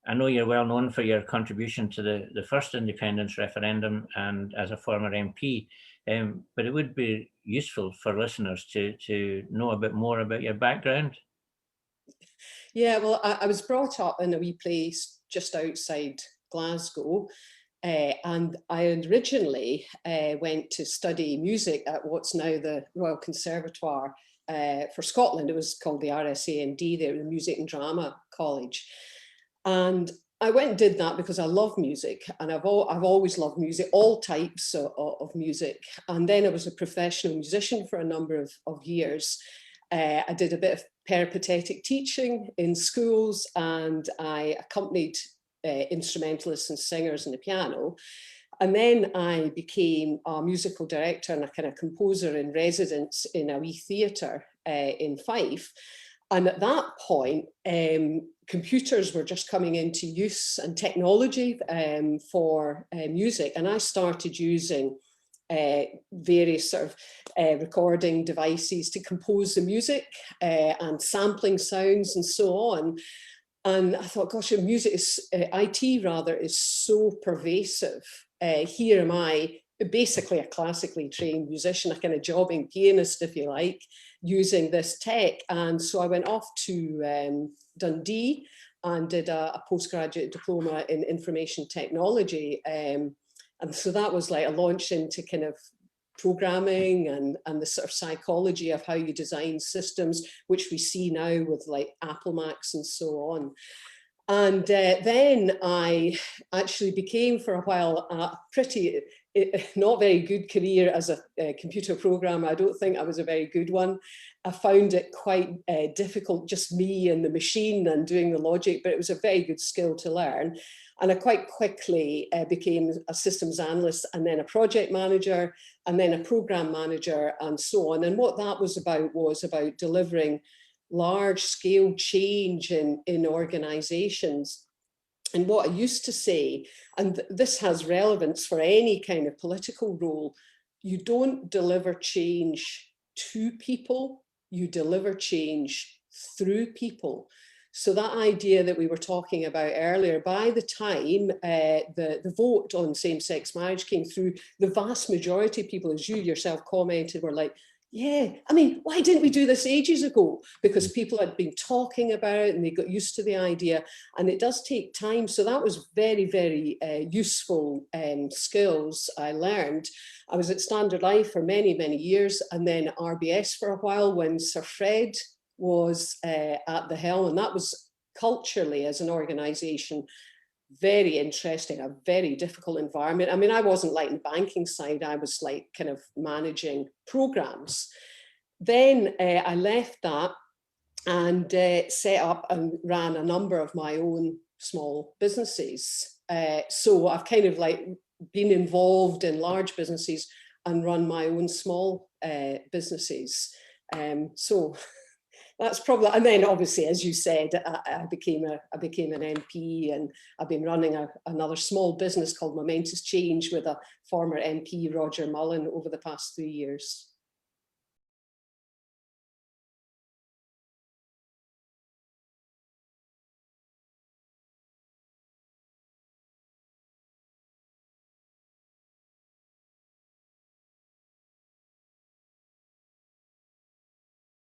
I know you're well known for your contribution to the first independence referendum and as a former MP, but it would be useful for listeners to know a bit more about your background. Yeah, well, I was brought up in a wee place just outside Glasgow, and I originally went to study music at what's now the Royal Conservatoire for Scotland. It was called the RSAND there, the Music and Drama College. And I went and did that because I love music, and I've always loved music, all types of music. And then I was a professional musician for a number of years. I did a bit of peripatetic teaching in schools, and I accompanied instrumentalists and singers on the piano. And then I became a musical director and a kind of composer in residence in a wee theatre in Fife. And at that point, computers were just coming into use and technology for music. And I started using various sort of recording devices to compose the music and sampling sounds and so on. And I thought, gosh, music is, IT rather, is so pervasive. Here am I, basically a classically trained musician, a kind of jobbing pianist, if you like, using this tech. And so I went off to Dundee and did a postgraduate diploma in information technology. And so that was like a launch into kind of programming and the sort of psychology of how you design systems, which we see now with like Apple Macs and so on. And then I actually became for a while a pretty not very good career as a computer programmer. I don't think I was a very good one. I found it quite difficult, just me and the machine and doing the logic, but it was a very good skill to learn. And I quite quickly became a systems analyst and then a project manager and then a program manager and so on. And what that was about delivering large scale change in organizations. And what I used to say, and this has relevance for any kind of political role, you don't deliver change to people, you deliver change through people. So that idea that we were talking about earlier, by the time the vote on same-sex marriage came through, the vast majority of people, as you yourself commented, were like, yeah, I mean, why didn't we do this ages ago? Because people had been talking about it and they got used to the idea, and it does take time. So that was very, very useful skills I learned. I was at Standard Life for many, many years, and then RBS for a while when Sir Fred was at the helm, and that was culturally as an organisation very interesting, a very difficult environment. I mean, I wasn't like in the banking side, I was like kind of managing programs. Then I left that and set up and ran a number of my own small businesses. So I've kind of like been involved in large businesses and run my own small businesses. So that's probably, and then obviously, as you said, I became an MP, and I've been running another small business called Momentous Change with a former MP, Roger Mullen, over the past 3 years.